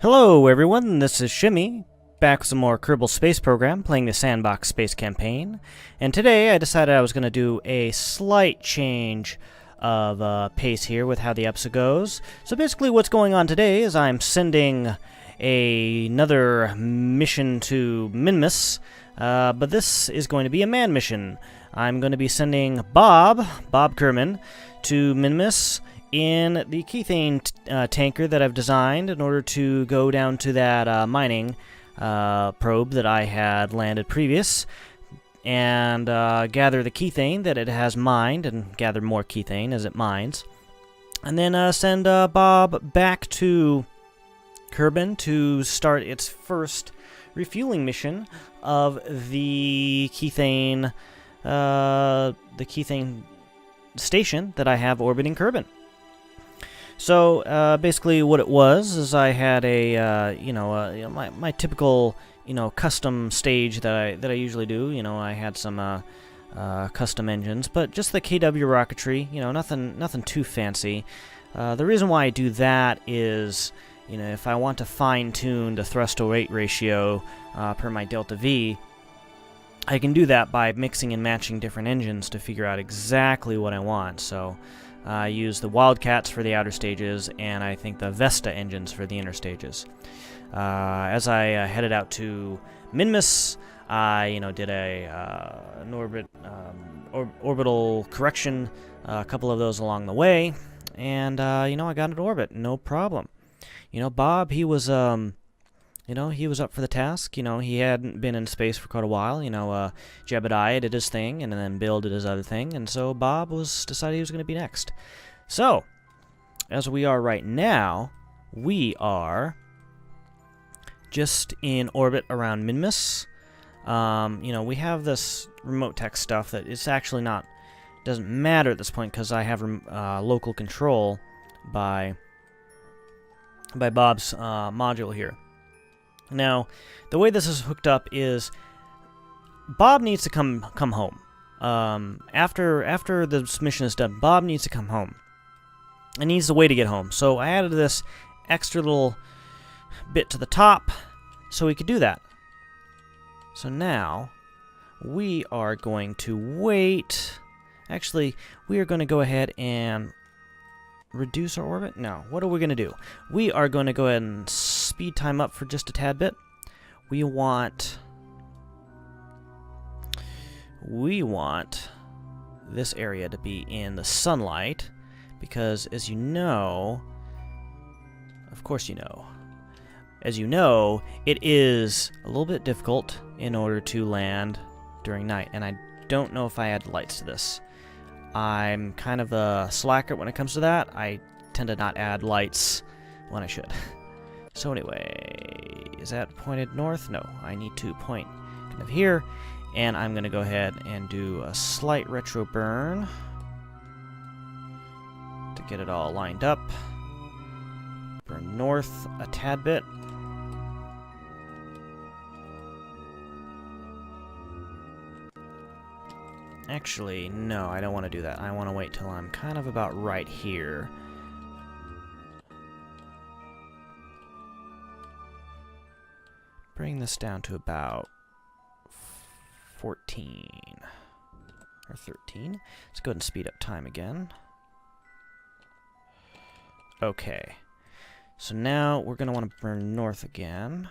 Hello everyone, this is Shimmy, back with some more Kerbal Space Program, playing the Sandbox Space Campaign. And today I decided I was going to do a slight change of pace here with how the episode goes. So basically what's going on today is I'm sending another mission to Minmus, but this is going to be a man mission. I'm going to be sending Bob Kerman, to Minmus in the Kethane tanker that I've designed in order to go down to that mining probe that I had landed previous and gather the Kethane that it has mined and gather more Kethane as it mines. And then send Bob back to Kerbal to start its first refueling mission of the Kethane station that I have orbiting Kerbal. So basically, what it was is I had a my typical custom stage that I usually do. I had some custom engines, but just the KW rocketry. Nothing too fancy. The reason why I do that is if I want to fine tune the thrust to weight ratio per my delta V, I can do that by mixing and matching different engines to figure out exactly what I want. So I use the Wildcats for the outer stages, and I think the Vesta engines for the inner stages. As I headed out to Minmus, I did an orbital correction, a couple of those along the way, and I got into orbit, no problem. Bob, he was he was up for the task. He hadn't been in space for quite a while. Jebediah did his thing, and then Bill did his other thing, and so Bob decided he was going to be next. So, as we are right now, we are just in orbit around Minmus. We have this remote tech stuff that it's actually doesn't matter at this point because I have local control by Bob's module here. Now, the way this is hooked up is Bob needs to come home. After this mission is done, Bob needs to come home. And needs a way to get home. So I added this extra little bit to the top so we could do that. So now we are going to wait. Actually, we are going to go ahead and reduce our orbit? No. What are we going to do? We are going to go ahead and speed time up for just a tad bit. We want this area to be in the sunlight because, as you know, of course you know, as you know, it is a little bit difficult in order to land during night, and I don't know if I add lights to this. I'm kind of a slacker when it comes to that. I tend to not add lights when I should. So anyway, is that pointed north? No, I need to point kind of here. And I'm going to go ahead and do a slight retro burn to get it all lined up. Burn north a tad bit. Actually, no, I don't want to do that. I want to wait till I'm kind of about right here. Bring this down to about 14 or 13. Let's go ahead and speed up time again. Okay. So now we're going to want to burn north again.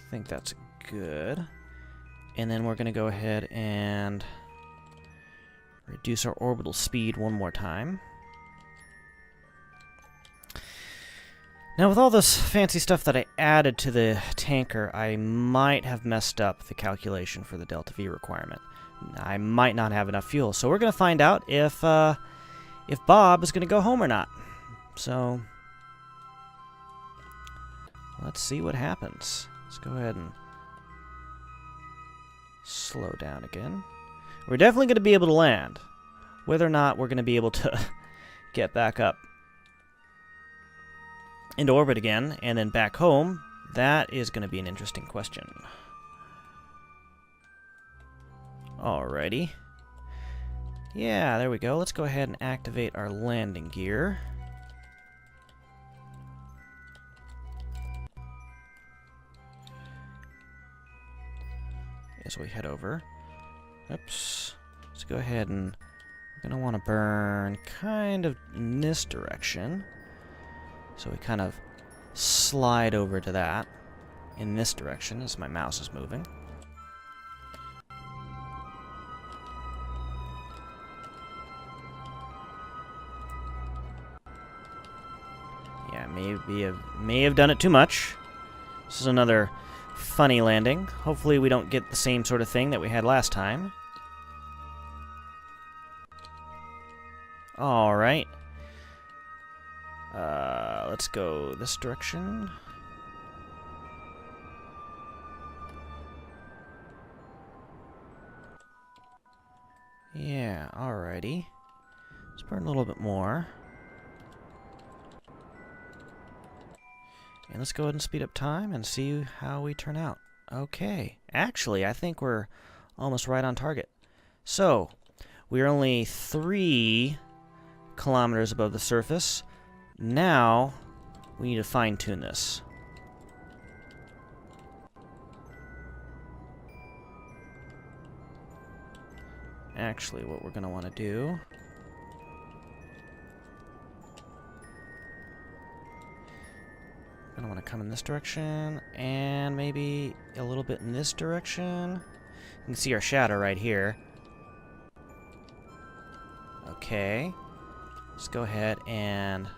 I think that's good. And then we're going to go ahead and reduce our orbital speed one more time. Now, with all this fancy stuff that I added to the tanker, I might have messed up the calculation for the delta V requirement. I might not have enough fuel. So we're going to find out if Bob is going to go home or not. So let's see what happens. Let's go ahead and slow down again. We're definitely going to be able to land. Whether or not we're going to be able to get back up into orbit again, and then back home, that is going to be an interesting question. Alrighty. Yeah, there we go. Let's go ahead and activate our landing gear. As we head over. Oops. Let's go ahead and we're going to want to burn kind of in this direction. So we kind of slide over to that in this direction as my mouse is moving. Yeah, may have done it too much. This is another funny landing. Hopefully we don't get the same sort of thing that we had last time. Alright. Let's go this direction. Yeah, alrighty. Let's burn a little bit more. And let's go ahead and speed up time and see how we turn out. Okay. Actually, I think we're almost right on target. So, we're only 3 kilometers above the surface. Now, we need to fine-tune this. Actually, what we're going to want to do... I want to come in this direction, and maybe a little bit in this direction. You can see our shadow right here. Okay. Let's go ahead and...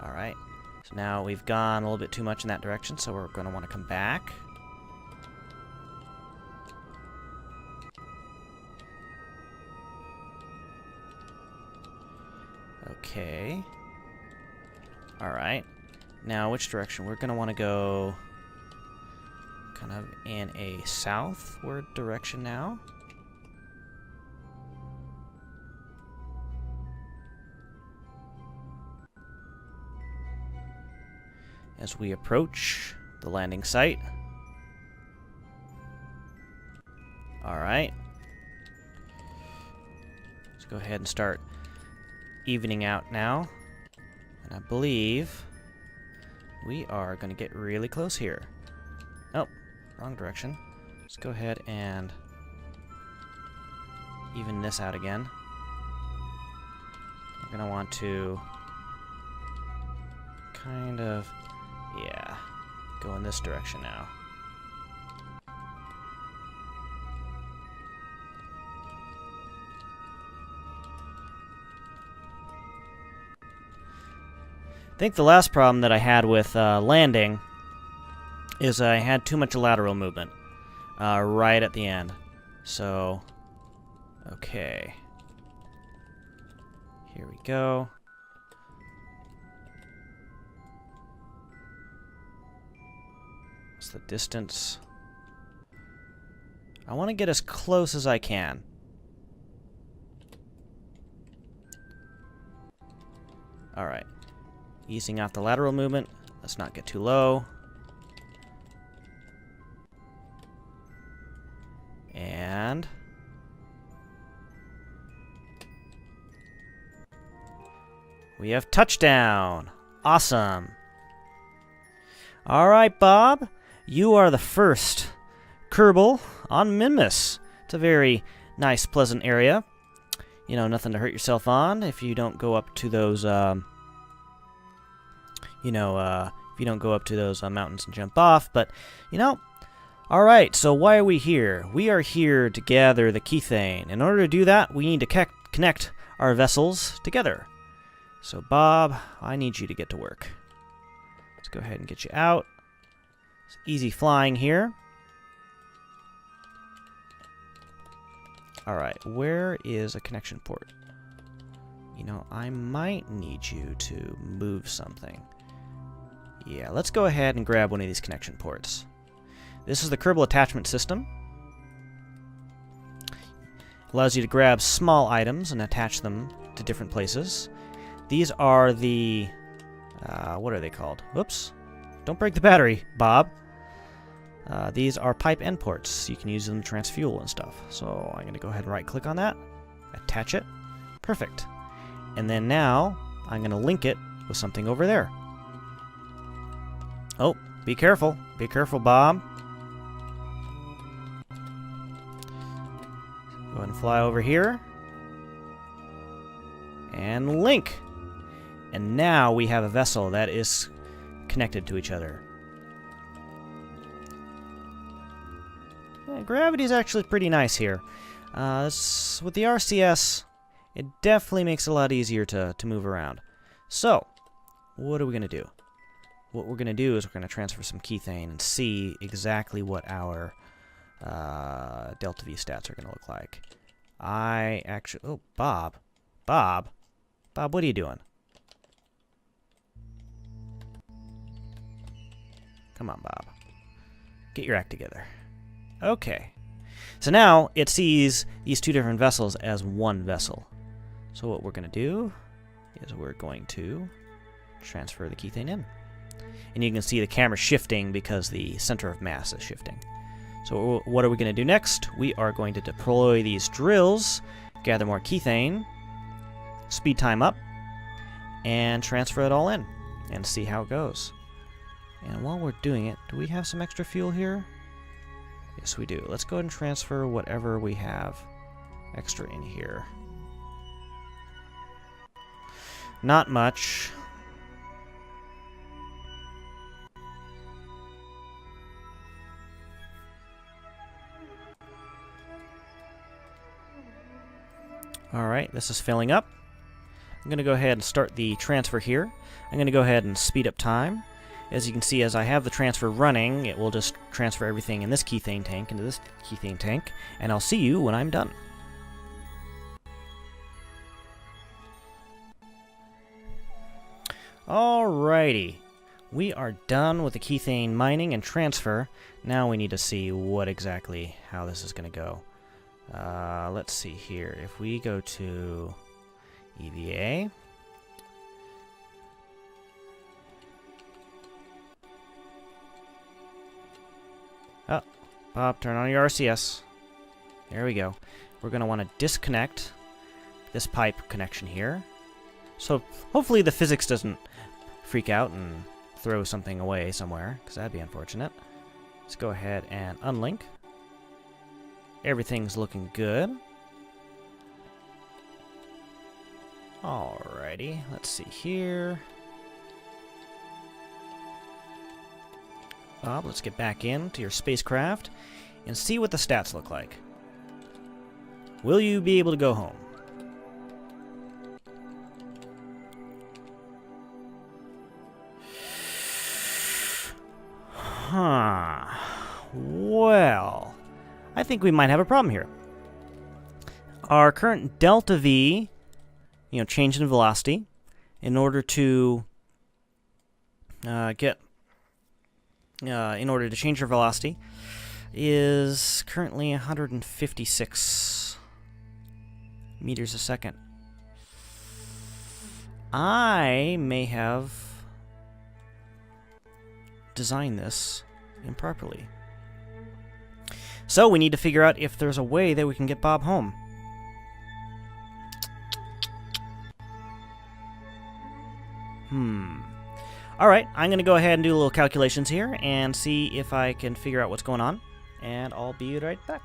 Alright. So now we've gone a little bit too much in that direction, so we're going to want to come back. Okay. Alright. Now, which direction? We're going to want to go kind of in a southward direction now. As we approach the landing site. Alright. Let's go ahead and start evening out now. And I believe we are going to get really close here. Oh, wrong direction. Let's go ahead and even this out again. We're going to want to kind of, yeah, go in this direction now. I think the last problem that I had with landing is I had too much lateral movement right at the end. So, okay. Here we go. What's the distance? I want to get as close as I can. Alright. Easing off the lateral movement. Let's not get too low. And... we have touchdown! Awesome! Alright, Bob. You are the first Kerbal on Minmus. It's a very nice, pleasant area. You know, nothing to hurt yourself on if you don't go up to those... if you don't go up to those mountains and jump off, but, you know, alright, so why are we here? We are here to gather the Kethane. In order to do that, we need to connect our vessels together. So, Bob, I need you to get to work. Let's go ahead and get you out. It's easy flying here. Alright, where is a connection port? You know, I might need you to move something. Yeah, let's go ahead and grab one of these connection ports. This is the Kerbal attachment system. Allows you to grab small items and attach them to different places. These are the what are they called? Whoops. Don't break the battery, Bob. These are pipe end ports. You can use them to transfer fuel and stuff. So I'm going to go ahead and right-click on that. Attach it. Perfect. And then now I'm going to link it with something over there. Oh, be careful. Be careful, Bob. Go ahead and fly over here. And link. And now we have a vessel that is connected to each other. Yeah, gravity is actually pretty nice here. With the RCS, it definitely makes it a lot easier to move around. So, what are we going to do? What we're going to do is we're going to transfer some Kethane and see exactly what our delta V stats are going to look like. Oh, Bob. Bob, what are you doing? Come on, Bob. Get your act together. Okay. So now it sees these two different vessels as one vessel. So what we're going to do is we're going to transfer the Kethane in. And you can see the camera shifting because the center of mass is shifting. So what are we going to do next? We are going to deploy these drills, gather more Kethane, speed time up, and transfer it all in and see how it goes. And while we're doing it, do we have some extra fuel here? Yes, we do. Let's go ahead and transfer whatever we have extra in here. Not much. Alright, this is filling up. I'm going to go ahead and start the transfer here. I'm going to go ahead and speed up time. As you can see, as I have the transfer running, it will just transfer everything in this Kethane tank into this Kethane tank, and I'll see you when I'm done. Alrighty. We are done with the Kethane mining and transfer. Now we need to see how this is going to go. Let's see here. If we go to EVA, oh, Bob, turn on your RCS. There we go. We're going to want to disconnect this pipe connection here. So hopefully the physics doesn't freak out and throw something away somewhere, because that'd be unfortunate. Let's go ahead and unlink. Everything's looking good. Alrighty, let's see here. Bob, let's get back into your spacecraft and see what the stats look like. Will you be able to go home? Huh. Well, I think we might have a problem here. Our current delta V, change in velocity, in order to change our velocity, is currently 156 meters a second. I may have designed this improperly. So we need to figure out if there's a way that we can get Bob home. Alright, I'm going to go ahead and do a little calculations here and see if I can figure out what's going on. And I'll be right back.